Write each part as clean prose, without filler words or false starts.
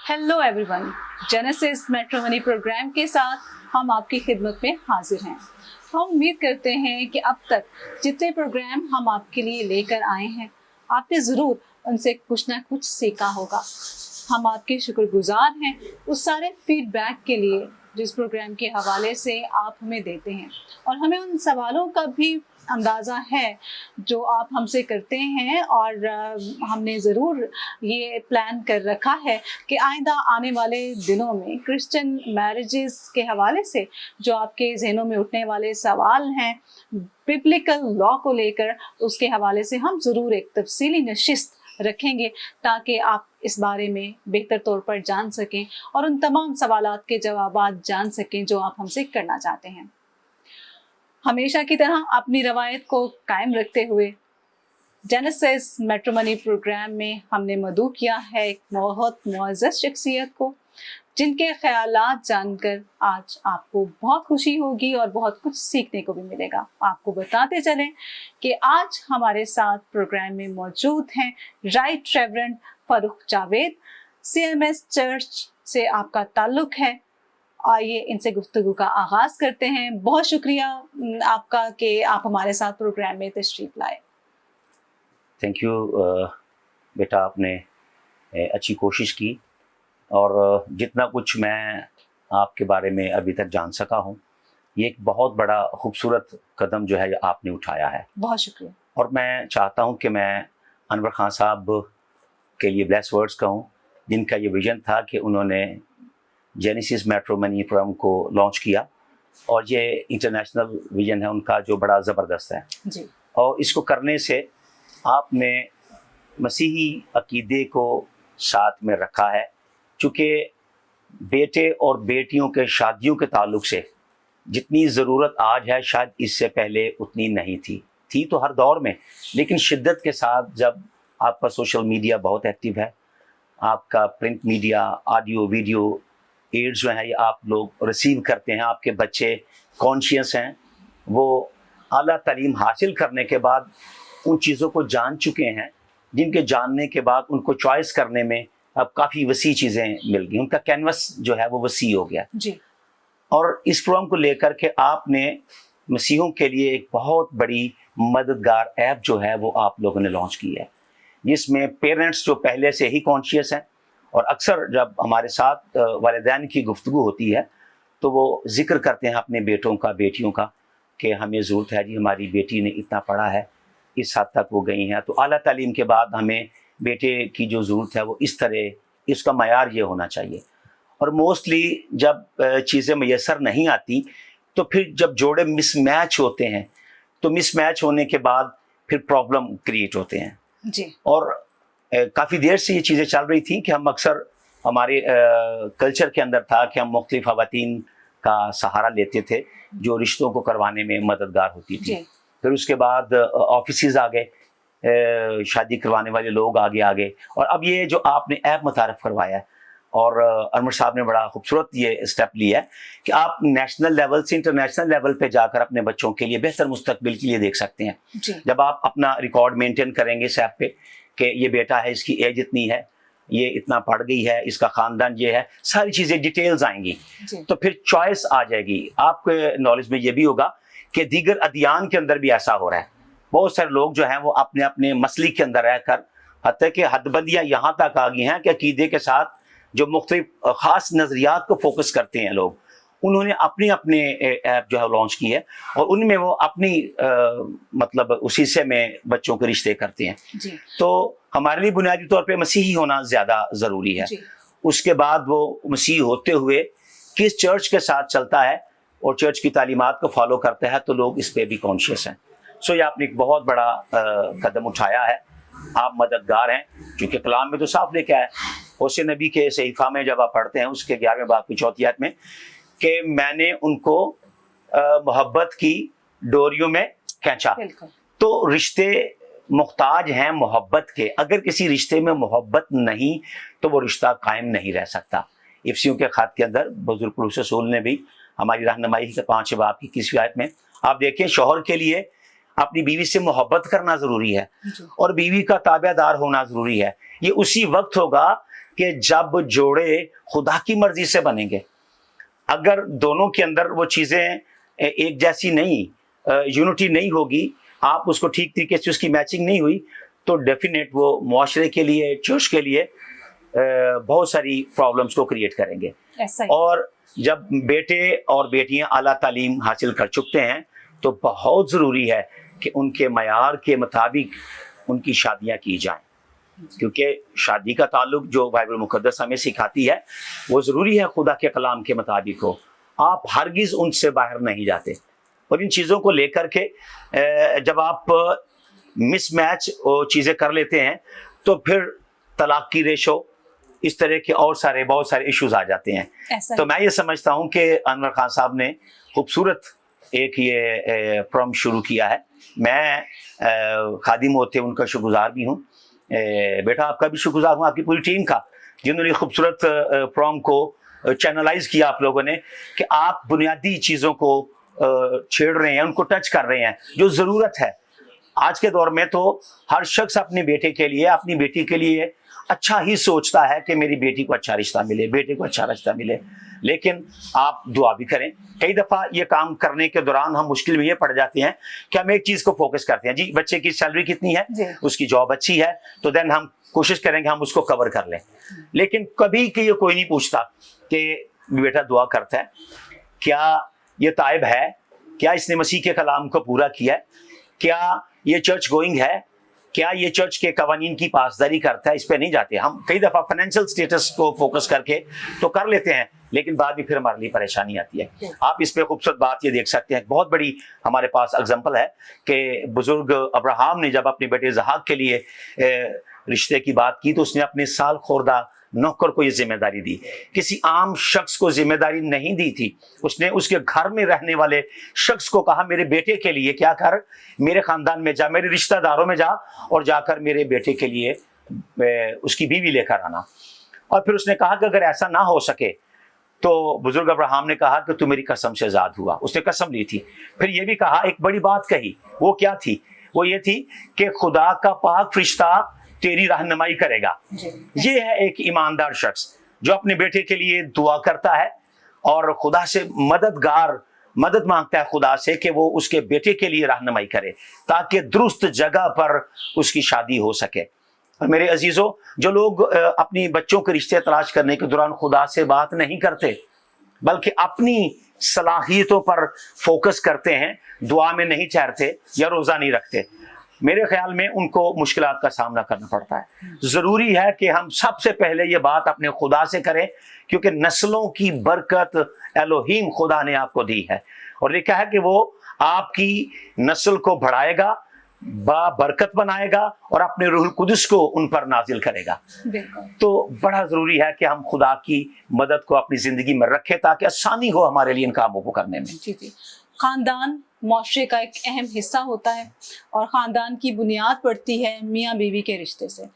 Hello everyone, Genesis matrimony program के साथ हम आपकी खिदमत में हाजिर हैं। हम उम्मीद करते हैं कि अब तक जितने प्रोग्राम हम आपके लिए लेकर आए हैं, आपने ज़रूर उनसे कुछ ना कुछ सीखा होगा। हम आपके शुक्रगुजार हैं उस सारे फीडबैक के लिए जिस प्रोग्राम के हवाले से आप हमें देते हैं, और हमें उन सवालों का भी अंदाज़ा है जो आप हमसे करते हैं, और हमने ज़रूर ये प्लान कर रखा है कि आइंदा आने वाले दिनों में क्रिश्चियन मैरिजेस के हवाले से जो आपके ज़हनों में उठने वाले सवाल हैं बिब्लिकल लॉ को लेकर, उसके हवाले से हम ज़रूर एक तफसीली नशिस्त रखेंगे ताकि आप इस बारे में बेहतर तौर पर जान सकें और उन तमाम सवालात के जवाबात जान सकें जो आप हमसे करना चाहते हैं। हमेशा की तरह अपनी रवायत को कायम रखते हुए जेनेसिस मैट्रिमोनी प्रोग्राम में हमने मदऊ किया है एक बहुत मुअज़्ज़ज़ शख्सियत को, जिनके ख़यालात जानकर आज आपको बहुत खुशी होगी और बहुत कुछ सीखने को भी मिलेगा। आपको बताते चलें कि आज हमारे साथ प्रोग्राम में मौजूद हैं right reverend Farooq Javed. CMS church से आपका ताल्लुक़ है। आइए इनसे गुफ्तगू का आगाज़ करते हैं। बहुत शुक्रिया आपका कि आप हमारे साथ प्रोग्राम में तशरीफ़ लाए। थैंक यू बेटा, आपने अच्छी कोशिश की और जितना कुछ मैं आपके बारे में अभी तक जान सका हूँ, ये एक बहुत बड़ा खूबसूरत कदम जो है आपने उठाया है। बहुत शुक्रिया। और मैं चाहता हूँ कि मैं अनवर खान साहब के लिए ब्लेस वर्ड्स कहूँ, जिनका ये विज़न था कि उन्होंने जेनेसिस मैट्रिमोनी प्रोग्राम को लॉन्च किया, और ये इंटरनेशनल विज़न है उनका जो बड़ा ज़बरदस्त है जी। और इसको करने से आपने मसीही अकीदे को साथ में रखा है, चूँकि बेटे और बेटियों के शादियों के ताल्लुक़ से जितनी ज़रूरत आज है शायद इससे पहले उतनी नहीं थी तो हर दौर में, लेकिन शिद्दत के साथ जब आपका सोशल मीडिया बहुत एक्टिव है, आपका print media, audio video ads जो है ये आप लोग रिसीव करते हैं, आपके बच्चे कॉन्शियस हैं, वो आला तालीम हासिल करने के बाद उन चीज़ों को जान चुके हैं, जिनके जानने के बाद उनको चॉइस करने में अब काफ़ी वसी चीज़ें मिल गई, उनका कैनवस जो है वो वसी हो गया जी। और इस प्रोग्राम को लेकर के आपने मसीहों के लिए एक बहुत बड़ी मददगार ऐप जो है वो आप लोगों ने लॉन्च की है, जिसमें पेरेंट्स जो पहले से ही कॉन्शियस हैं, और अक्सर जब हमारे साथ वालिदैन की गुफ्तगू होती है तो वो जिक्र करते हैं अपने बेटों का, बेटियों का, कि हमें ज़रूरत है जी, हमारी बेटी ने इतना पढ़ा है, इस हद तक वो गई हैं, तो आला तालीम के बाद हमें बेटे की जो ज़रूरत है वो इस तरह, इसका मयार ये होना चाहिए। और मोस्टली जब चीज़ें मैसर नहीं आती तो फिर जब जोड़े मिसमैच होते हैं तो मिसमैच होने के बाद फिर प्रॉब्लम क्रिएट होते हैं जी। और काफ़ी देर से ये चीज़ें चल रही थी कि हम अक्सर हमारे कल्चर के अंदर था कि हम मुख्तलिफ ख़वातीन का सहारा लेते थे जो रिश्तों को करवाने में मददगार होती थी। फिर उसके बाद ऑफिसेज आ गए, शादी करवाने वाले लोग आगे आ गए, और अब ये जो आपने ऐप मुतारफ़ करवाया है और अनवर साहब ने बड़ा खूबसूरत ये स्टेप लिया है कि आप नेशनल लेवल से इंटरनेशनल लेवल पे जाकर अपने बच्चों के लिए बेहतर मुस्तकबिल के लिए देख सकते हैं। जब आप अपना रिकॉर्ड मेंटेन करेंगे इस ऐप पे कि ये बेटा है, इसकी एज इतनी है, ये इतना पढ़ गई है, इसका ख़ानदान ये है, सारी चीज़ें डिटेल्स आएंगी, तो फिर चॉइस आ जाएगी। आपके नॉलेज में ये भी होगा कि दीगर अदियान के अंदर भी ऐसा हो रहा है, बहुत सारे लोग जो हैं वो अपने अपने मसलिक के अंदर रहकर, हत्ता कि हदबंदियाँ यहाँ तक आ गई हैं कि अकीदे के साथ जो मुख्तलिफ ख़ास नज़रियात को फोकस करते हैं लोग, उन्होंने अपने अपने ऐप जो है लॉन्च की है और उनमें वो अपनी मतलब उस हिस्से में बच्चों के रिश्ते करते हैं जी। तो हमारे लिए बुनियादी तौर पे मसीही होना ज़्यादा ज़रूरी है। उसके बाद वो मसीही होते हुए किस चर्च के साथ चलता है और चर्च की तालीमात को फॉलो करता है, तो लोग इस पर भी कॉन्शियस हैं। सो ये आपने एक बहुत बड़ा कदम उठाया है, आप मददगार हैं, क्योंकि कलाम में तो साफ लिखा है, होशे नबी के सहीफा में जब आप पढ़ते हैं उसके 11वें बाब की 4थी आयत में कि मैंने उनको मोहब्बत की डोरियों में खींचा। तो रिश्ते मुख्ताज हैं मोहब्बत के, अगर किसी रिश्ते में मोहब्बत नहीं तो वो रिश्ता कायम नहीं रह सकता। इफ्सियों के ख़त के अंदर बुज़ुर्ग पौलुस रसूल ने भी हमारी रहनुमाई के 5वें बाब की 21वीं आयत में आप देखें, शौहर के लिए अपनी बीवी से मोहब्बत करना ज़रूरी है और बीवी का ताबेदार होना ज़रूरी है। ये उसी वक्त होगा کہ جب जोड़े खुदा की मर्जी से बनेंगे, अगर दोनों के अंदर वो चीज़ें एक जैसी नहीं, यूनिटी नहीं होगी, आप उसको ठीक तरीके से उसकी मैचिंग नहीं हुई, तो डेफिनेट वो मुआशरे के लिए, चर्च के लिए बहुत सारी प्रॉब्लम्स को क्रिएट करेंगे। और जब बेटे और बेटियां आला तालीम हासिल कर चुके हैं तो बहुत ज़रूरी है कि उनके मयार के मुताबिक उनकी शादियां की जाएं, क्योंकि शादी का ताल्लुक जो बाइबल मुकद्दस हमें सिखाती है वो ज़रूरी है खुदा के कलाम के मुताबिक हो। आप हरगिज़ उनसे बाहर नहीं जाते। और इन चीज़ों को लेकर के जब आप मिसमैच चीज़ें कर लेते हैं तो फिर तलाक की रेशो, इस तरह के और बहुत सारे इश्यूज आ जाते हैं। तो मैं ये समझता हूँ कि अनवर खान साहब ने खूबसूरत एक ये प्रोग्राम शुरू किया है। मैं खादिम होते उनका शुक्रगुजार भी हूँ। बेटा आपका भी शुक्रगुजार हूँ, आपकी पूरी टीम का, जिन्होंने खूबसूरत प्रोग्राम को चैनलाइज किया आप लोगों ने, कि आप बुनियादी चीज़ों को छेड़ रहे हैं, उनको टच कर रहे हैं जो ज़रूरत है। आज के दौर में तो हर शख्स अपने बेटे के लिए, अपनी बेटी के लिए अच्छा ही सोचता है कि मेरी बेटी को अच्छा रिश्ता मिले, बेटे को अच्छा रिश्ता मिले, लेकिन आप दुआ भी करें। कई दफ़ा ये काम करने के दौरान हम मुश्किल में ये पड़ जाते हैं कि हम एक चीज़ को फोकस करते हैं, जी बच्चे की सैलरी कितनी है, उसकी जॉब अच्छी है, तो देन हम कोशिश करेंगे हम उसको कवर कर लें। लेकिन कभी कि ये कोई नहीं पूछता कि बेटा दुआ करता है, क्या ये ताइब है, क्या इसने मसीह के कलाम को पूरा किया है, क्या ये चर्च गोइंग है, क्या ये चर्च के कवानीन की पासदारी करता है, इस पे नहीं जाते हम। कई दफ़ा फाइनेंशियल स्टेटस को फोकस करके तो कर लेते हैं, लेकिन बाद में फिर हमारे लिए परेशानी आती है। आप इस पे खूबसूरत बात ये देख सकते हैं, बहुत बड़ी हमारे पास एग्जांपल है कि बुजुर्ग अब्राहम ने जब अपने बेटे इसहाक के लिए रिश्ते की बात की तो उसने अपने साल खोरदा नौकर को ये जिम्मेदारी दी, किसी आम शख्स को जिम्मेदारी नहीं दी थी। उसने उसके घर में रहने वाले शख्स को कहा मेरे बेटे के लिए क्या कर, मेरे खानदान में जा, मेरे रिश्तेदारों में जा और जाकर मेरे बेटे के लिए उसकी बीवी लेकर आना। और फिर उसने कहा कि अगर ऐसा ना हो सके तो बुजुर्ग अब्राहम ने कहा कि तू मेरी कसम से आजाद हुआ। उसने कसम ली थी। फिर ये भी कहा, एक बड़ी बात कही, वो क्या थी, वो ये थी कि खुदा का पाक फरिश्ता तेरी रहनुमाई करेगा। ये है एक ईमानदार शख्स जो अपने बेटे के लिए दुआ करता है और खुदा से मदद मांगता है खुदा से कि वो उसके बेटे के लिए रहनुमाई करे ताकि दुरुस्त जगह पर उसकी शादी हो सके। और मेरे अजीजों, जो लोग अपनी बच्चों के रिश्ते तलाश करने के दौरान खुदा से बात नहीं करते बल्कि अपनी सलाहियतों पर फोकस करते हैं, दुआ में नहीं ठहरते या रोज़ा नहीं रखते, मेरे ख्याल में उनको मुश्किलात का सामना करना पड़ता है। ज़रूरी है कि हम सबसे पहले ये बात अपने खुदा से करें, क्योंकि नस्लों की बरकत एलोहीम खुदा ने आपको दी है और लिखा है कि वो आपकी नस्ल को बढ़ाएगा, बरकत बनाएगा और अपने रूहुल कुदस को उन पर नाजिल करेगा। तो बड़ा ज़रूरी है कि हम खुदा की मदद को अपनी ज़िंदगी में रखें ताकि आसानी हो हमारे लिए इन कामों को करने में। जी जी, ख़ानदान माशरे का एक अहम हिस्सा होता है और ख़ानदान की बुनियाद पड़ती है मियाँ बीवी के रिश्ते से।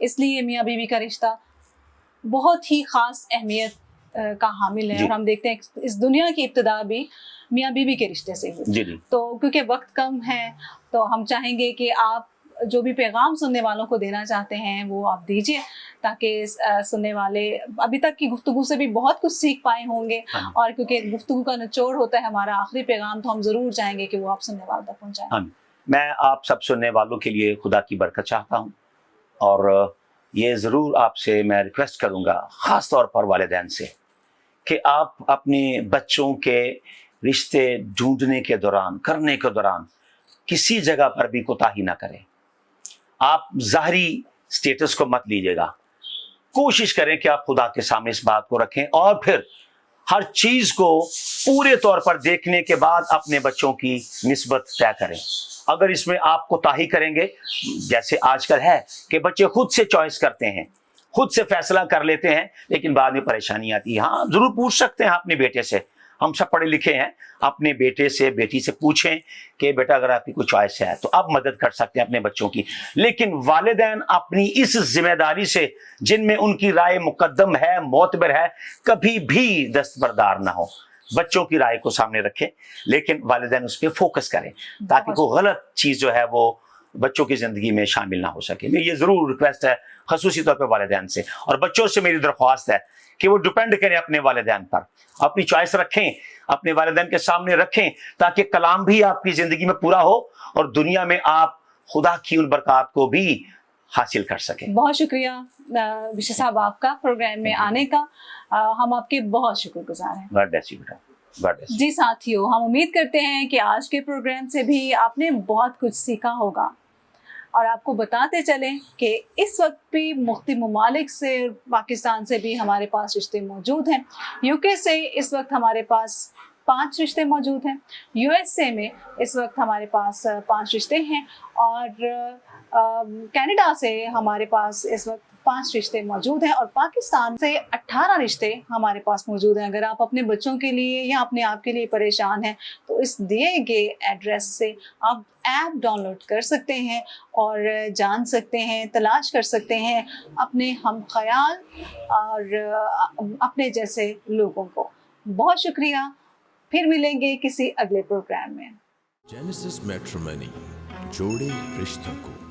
इसलिए मियाँ बीवी का रिश्ता बहुत ही ख़ास अहमियत का हामिल है और हम देखते हैं इस दुनिया की इब्तिदा भी मियाँ बीवी के रिश्ते से हुई। तो क्योंकि वक्त कम है तो हम चाहेंगे कि आप जो भी पैगाम सुनने वालों को देना चाहते हैं वो आप दीजिए, ताकि सुनने वाले अभी तक की गुफ्तगू से भी बहुत कुछ सीख पाए होंगे। और क्योंकि गुफ्तगू का निचोड़ होता है हमारा आखिरी पैगाम, तो हम ज़रूर चाहेंगे कि वो आप सुनने वालों तक पहुँचाएं। मैं आप सब सुनने वालों के लिए खुदा की बरकत चाहता हूँ और ये ज़रूर आपसे मैं रिक्वेस्ट करूँगा, ख़ास तौर पर वालिदैन से, कि आप अपने बच्चों के रिश्ते ढूंढने के दौरान, करने के दौरान किसी जगह पर भी कोताही ना करें। आप ज़ाहरी स्टेटस को मत लीजिएगा, कोशिश करें कि आप खुदा के सामने इस बात को रखें और फिर हर चीज़ को पूरे तौर पर देखने के बाद अपने बच्चों की निस्बत तय करें। अगर इसमें आप कोताही करेंगे, जैसे आजकल है कि बच्चे खुद से चॉइस करते हैं, खुद से फैसला कर लेते हैं, लेकिन बाद में परेशानी आती है। हाँ, ज़रूर पूछ सकते हैं अपने बेटे से, हम सब पढ़े लिखे हैं, अपने बेटे से, बेटी से पूछें कि बेटा अगर आपकी कोई चॉइस है तो आप मदद कर सकते हैं अपने बच्चों की। लेकिन वालिदैन अपनी इस जिम्मेदारी से, जिनमें उनकी राय मुकद्दम है, मोतबर है, कभी भी दस्तबरदार ना हो। बच्चों की राय को सामने रखें, लेकिन वालिदैन उस पर फोकस करें ताकि कोई गलत चीज़ जो है वो बच्चों की ज़िंदगी में शामिल ना हो सके। ये ज़रूर रिक्वेस्ट है खसूसी तौर पर वालिदैन से। और बच्चों से मेरी दरख्वास्त है कि वो डिपेंड करें अपने वालिदैन पर, अपनी चॉइस रखें, अपने वालिदैन के सामने रखें, ताकि कलाम भी आपकी ज़िंदगी में पूरा हो और दुनिया में आप खुदा की उन बरक़ात को भी हासिल कर सकें। बहुत शुक्रिया विशा साहब आपका प्रोग्राम में आने का, हम आपके बहुत शुक्रगुजार हैं। गॉड ब्लेस यू बेटा, गॉड ब्लेस। जी साथियों, हम उम्मीद करते हैं कि आज के प्रोग्राम से भी आपने बहुत कुछ सीखा होगा और आपको बताते चलें कि इस वक्त भी मुख्तलिफ ममालिक से, पाकिस्तान से भी हमारे पास रिश्ते मौजूद हैं। यूके से इस वक्त हमारे पास 5 रिश्ते मौजूद हैं, यूएसए में इस वक्त हमारे पास 5 रिश्ते हैं और कनाडा से हमारे पास इस वक्त 5 रिश्ते मौजूद हैं और पाकिस्तान से 18 रिश्ते हमारे पास मौजूद हैं। अगर आप अपने बच्चों के लिए या अपने आप के लिए परेशान हैं तो इस दिए गए एड्रेस से आप ऐप डाउनलोड कर सकते हैं और जान सकते हैं, तलाश कर सकते हैं अपने हम ख्याल और अपने जैसे लोगों को। बहुत शुक्रिया, फिर मिलेंगे किसी अगले प्रोग्राम में। जेनेसिस मैट्रिमनी, जोड़े रिश्तों को।